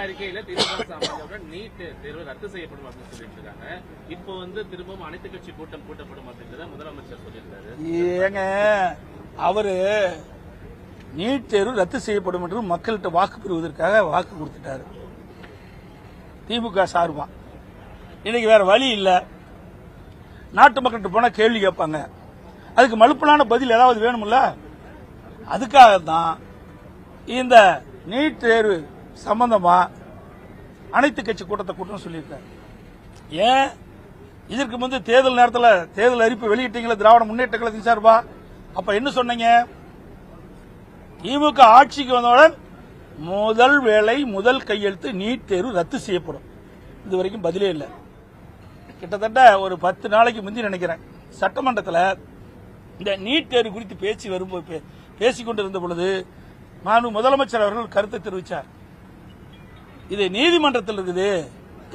அறிக்கையில திமுக நீட் தேர்வு ரத்து செய்யப்படும் அப்படின்னு சொல்லிட்டு இருக்காங்க. இப்போ திரும்பவும் அனைத்து கட்சி கூட்டம் கூட்டப்படும் அப்படின்றத முதலமைச்சர் சொல்லியிருக்காரு. ஏங்க அவரு நீட் தேர்வு ரத்து செய்யப்படும் என்று மக்கள்கிட்ட வாக்கு பெறுவதற்காக வாக்கு கொடுத்துட்டாரு திமுக சார்பா. இன்னைக்கு வேற வழி இல்ல, நாட்டு மக்கள்கிட்ட போனா கேள்வி கேட்பாங்க, அதுக்கு மலுப்பலான பதில் ஏதாவது வேணும்ல. அதுக்காகத்தான் இந்த நீட் தேர்வு சம்பந்தமா அனைத்து கட்சி கூட்டத்தை கூட்டம் சொல்லியிருக்காரு. ஏன் இதற்கு முன்பு தேர்தல் நேரத்தில் தேர்தல் அறிவிப்பு வெளியிட்டீங்களா திராவிட முன்னேற்ற கழகத்தின் சார்பா? அப்ப என்ன சொன்னீங்க? திமுக ஆட்சிக்கு வந்தவுடன் முதல் வேலை முதல் கையெழுத்து நீட் தேர்வு ரத்து செய்யப்படும். இதுவரைக்கும் பதிலே இல்லை. கிட்டத்தட்ட ஒரு 10 நாளைக்கு முந்தி நினைக்கிறேன் சட்டமன்றத்தில் இந்த நீட் தேர்வு குறித்து பேசிக் கொண்டிருந்த பொழுது முதலமைச்சர் அவர்கள் கருத்தை தெரிவித்தார். இது நீதிமன்றத்தில் இருக்குது,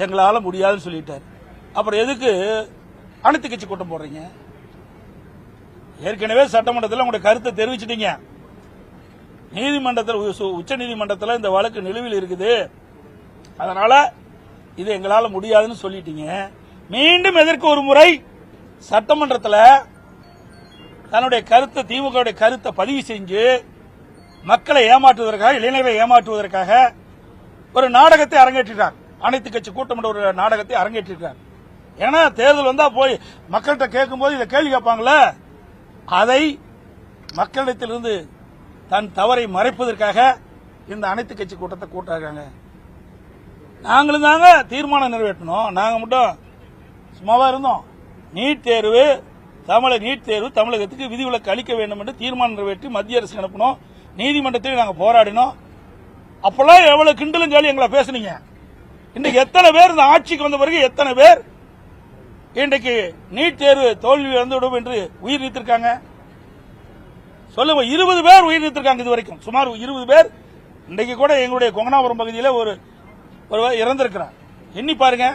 எங்களால முடியாதுன்னு சொல்லிட்டார். அப்புறம் எதுக்கு அனைத்து கட்சி கூட்டம் போடுறீங்க? ஏற்கனவே சட்டமன்றத்தில் உங்களுடைய கருத்தை தெரிவிச்சிட்டீங்க. நீதிமன்றத்தில் உச்ச நீதிமன்றத்தில் இந்த வழக்கு நிலுவையில் இருக்குது, அதனால இது எங்களால முடியாதுன்னு சொல்லிட்டீங்க. மீண்டும் எதற்கு ஒரு முறை சட்டமன்றத்தில் தன்னுடைய கருத்தை திமுக கருத்தை பதிவு செஞ்சு மக்களை ஏமாற்றுவதற்காக இளைஞர்களை ஏமாற்றுவதற்காக ஒரு நாடகத்தை அரங்கேற்றினார். அனைத்து கட்சி கூட்டம் ஒரு நாடகத்தை அரங்கேற்றிருக்கார். ஏன்னா தேர்தல் வந்தா போய் மக்கள்கிட்ட கேட்கும் போது இதை கேள்வி கேட்பாங்கள, அதை மக்களிடத்திலிருந்து தன் தவறை மறைப்பதற்காக இந்த அனைத்து கட்சி கூட்டத்தை கூட்டாங்க. நாங்களும் தாங்க தீர்மானம் நிறைவேற்றணும், நாங்க மட்டும் சும்மாவா இருந்தோம். நீட் தேர்வு தமிழகத்துக்கு விதிவிலக்கு அளிக்க வேண்டும் என்று தீர்மானம் நிறைவேற்றி மத்திய அரசு அனுப்பணும். நீதிமன்றத்தில் நாங்கள் போராடினோம். அப்பெல்லாம் எவ்வளவு கிண்டலும் சொல்லி எங்களை பேசுனீங்க. இன்றைக்கு எத்தனை பேர் இந்த ஆட்சிக்கு வந்த பிறகு எத்தனை பேர் இன்றைக்கு நீட் தேர்வு தோல்வி வந்துவிடும் என்று உயிர் நீத்திருக்காங்க சொல்லுங்க. 20 பேர் உயிர் நீத்திருக்காங்க இது வரைக்கும், சுமார் 20 பேர். இன்றைக்கு கூட எங்களுடைய கொங்கனாபுரம் பகுதியில் ஒரு இறந்திருக்கிறார். எண்ணி பாருங்க.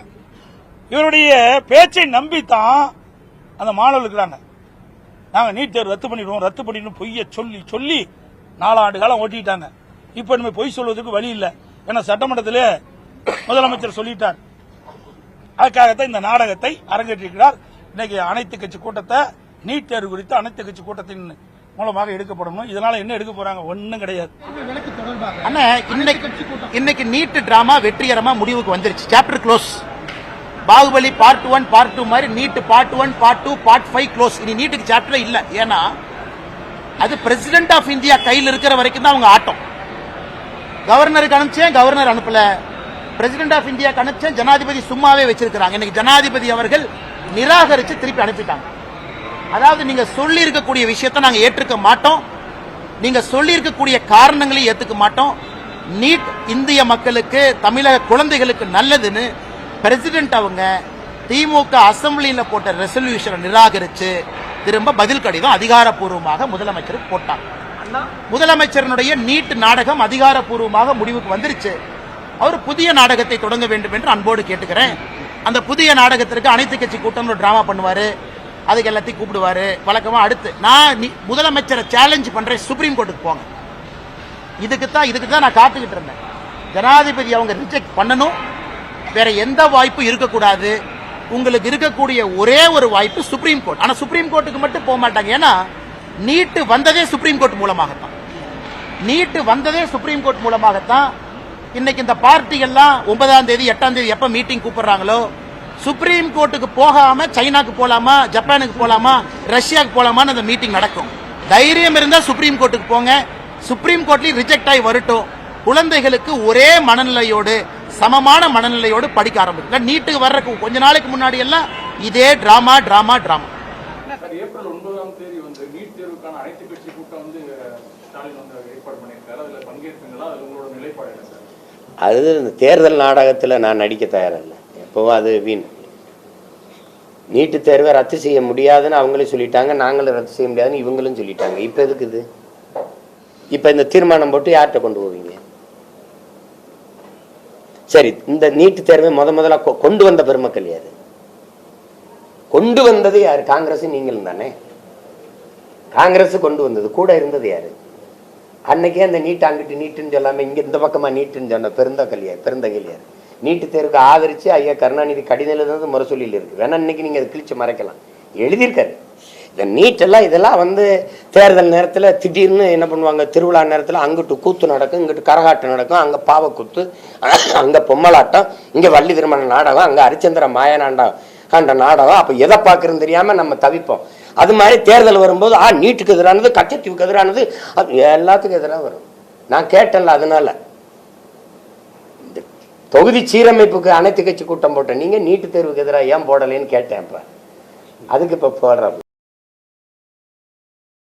இவருடைய பேச்சை நம்பித்தான் அந்த மாணவர்கள் இருக்கிறாங்க. நாங்க நீட் தேர்வு ரத்து பண்ணிடுவோம் பொய்ய சொல்லி சொல்லி 4 ஆண்டு காலம் ஓட்டிட்டாங்க. இப்ப நம்ம பொய் சொல்வதற்கு வழி இல்லை. ஏன்னா சட்டமன்றத்திலே முதலமைச்சர் சொல்லிட்டார். அதுக்காகத்தான் இந்த நாடகத்தை அரங்கேற்றிருக்கிறார். இன்னைக்கு அனைத்து கட்சி கூட்டத்தை நீட் தேர்வு குறித்து அனைத்து கட்சி கூட்டத்தின் மூலமாக எடுக்கப்படணும். இதனால என்ன எடுக்க போறாங்க? ஒன்னும் கிடையாது. அண்ணா இன்னைக்கு நீட் டிராமா வெற்றிகரமா முடிவுக்கு வந்துருச்சு. Chapter close. Baahubali part 1 part 2 மாதிரி NEET part 1 part 2 part 5 close. இனி நீட்டுக்கு சாப்டர் இல்ல. ஏன்னா அது பிரசிடென்ட் ஆஃப் இந்தியா கையில் இருக்கிற வரைக்கும் தான் அவங்க ஆட்டம். கவர்னருக்கு அனுப்பிச்சேன், கவர்னர் அனுப்பல. பிரசிடென்ட் ஆஃப் இந்தியா அனுப்பிச்சேன், ஜனாதிபதி சும்மாவே வச்சிருக்காங்க. இன்னைக்கு ஜனாதிபதி அவர்கள் நிராகரிச்சு திருப்பி அனுப்பிட்டாங்க. அதாவது நீங்க சொல்லி இருக்கக்கூடிய விஷயத்தை நாங்க ஏற்றுக்க மாட்டோம், நீங்க சொல்லி இருக்கக்கூடிய காரணங்களையும் ஏத்துக்க மாட்டோம். நீட் இந்திய மக்களுக்கு தமிழக குழந்தைகளுக்கு நல்லதுன்னு பிரசிடென்ட் அவங்க திமுக அசம்பிளியில் போட்ட ரெசல்யூஷனை நிராகரிச்சு திரும்ப பதில் கடிதம் அதிகாரப்பூர்வமாக முதலமைச்சருக்கு போட்டாங்க. முதலமைச்சருடைய நீட் நாடகம் அதிகாரப்பூர்வமாக முடிவுக்கு வந்துருச்சு. அவர் புதிய நாடகத்தை தொடங்க வேண்டும் என்று அன்போடு கேட்டுக்கிறேன். அந்த புதிய நாடகத்திற்கு அனைத்து கட்சி கூட்டம் ஒரு டிராமா பண்ணுவாரு, அதுக்கு எல்லாத்தையும் கூப்பிடுவாரு வழக்கமா. அடுத்து நான் முதலமைச்சரை சேலஞ்ச் பண்றேன், சுப்ரீம் கோர்ட்டுக்கு போங்க. இதுக்கு தான் நான் காத்துக்கிட்டு இருந்தேன். ஜனாதிபதி அவங்க ரிஜெக்ட் பண்ணணும், வேற எந்த வாய்ப்பு இருக்கக்கூடாது. உங்களுக்கு இருக்கக்கூடிய ஒரே ஒரு வாய்ப்பு சுப்ரீம் கோர்ட். ஆனா சுப்ரீம் கோர்ட்டுக்கு மட்டும் போக மாட்டாங்க. ஏன்னா நீட் வந்ததே சுப்ரீம் கோர்ட் மூலமாகத்தான். இன்னைக்கு இந்த பார்ட்டிகள்லாம் 9ஆம் தேதி 8ஆம் தேதி எப்ப மீட்டிங் கூப்பிடுறாங்களோ, சுப்ரீம் கோர்ட்டுக்கு போகாம சைனாக்கு போலாமா, ஜப்பானுக்கு போலாமா, ரஷ்யாவுக்கு போலாமான்னு அந்த மீட்டிங் நடக்கும். தைரியம் இருந்தா சுப்ரீம் கோர்ட்டுக்கு போங்க. சுப்ரீம் கோர்ட்லயும் ரிஜெக்ட் ஆகி வரட்டும். குழந்தைகளுக்கு ஒரே மனநிலையோடு சமமான மனநிலையோடு படிக்க ஆரம்பிக்கும். நீட்டுக்கு வர்றதுக்கு கொஞ்ச நாளைக்கு முன்னாடி எல்லாம் இதே டிராமா. ஏப்ரல் 9ஆம் தேதி நீட் தேர்வுக்கான அனைத்து கட்சி கூட்டம் ஸ்டாலின் ஏற்பாடு பண்ணியிருக்காரு. அதுல பங்கேற்பீங்களா? அது உங்களோட நிலைப்பாடு என்ன சார்? அது இந்த தேர்தல் நாடகத்தில் நான் நடிக்க தயாரில்லை. எப்பவும் அது வீண். நீட்டு தேர்வை ரத்து செய்ய முடியாதுன்னு அவங்களே சொல்லிட்டாங்க, நாங்களும் ரத்து செய்ய முடியாதுன்னு இவங்களும் சொல்லிட்டாங்க. இப்போ எதுக்கு இது? இப்போ இந்த தீர்மானம் போட்டு யார்கிட்ட கொண்டு போவீங்க? சரி, இந்த நீட்டு தேர்வை முதல்ல கொண்டு வந்த பெருமக்கள் யாரு? கொண்டு வந்தது யாரு? காங்கிரஸ் நீங்களும் தானே. காங்கிரஸ் கொண்டு வந்தது, கூட இருந்தது யாரு? அன்னைக்கே அந்த நீட் அங்கிட்டு நீட்டுன்னு சொல்லாமல் இங்கே இந்த பக்கமாக நீட்டுன்னு சொன்ன பெருந்தகலியார் நீட்டு தேர்வுக்கு ஆதரித்து ஐயா கருணாநிதி கடிதம் எழுதுனது முரசொலியில் இருக்குது. வேணா இன்னைக்கு நீங்கள் அதை கிழிச்சு மறைக்கலாம், எழுதியிருக்காரு. இந்த நீட்டெல்லாம் இதெல்லாம் வந்து தேர்தல் நேரத்தில் திடீர்னு என்ன பண்ணுவாங்க, திருவிழா நேரத்தில் அங்கிட்டு கூத்து நடக்கும், இங்கிட்டு கரகாட்டம் நடக்கும், அங்கே பாவக்கூத்து, அங்கே பொம்மலாட்டம், இங்கே வள்ளி திருமண நாடகம், அங்கே ஹரிச்சந்திர மாயனாண்டா கண்ட நாடகம். அப்போ எதை பார்க்குறதுன்னு தெரியாமல் நம்ம தவிப்போம். அது மாதிரி தேர்தல் வரும்போது நீட்டுக்கு எதிரானது, கச்சத்தீவுக்கு எதிரானது, எல்லாத்துக்கும் எதிராக வரும். நான் கேட்டேன்ல, அதனால இந்த தொகுதி சீரமைப்புக்கு அனைத்து கட்சி கூட்டம் போட்டேன், நீங்கள் நீட்டு தேர்வுக்கு எதிராக ஏன் போடலைன்னு கேட்டேன். இப்போ அதுக்கு இப்போ போடுற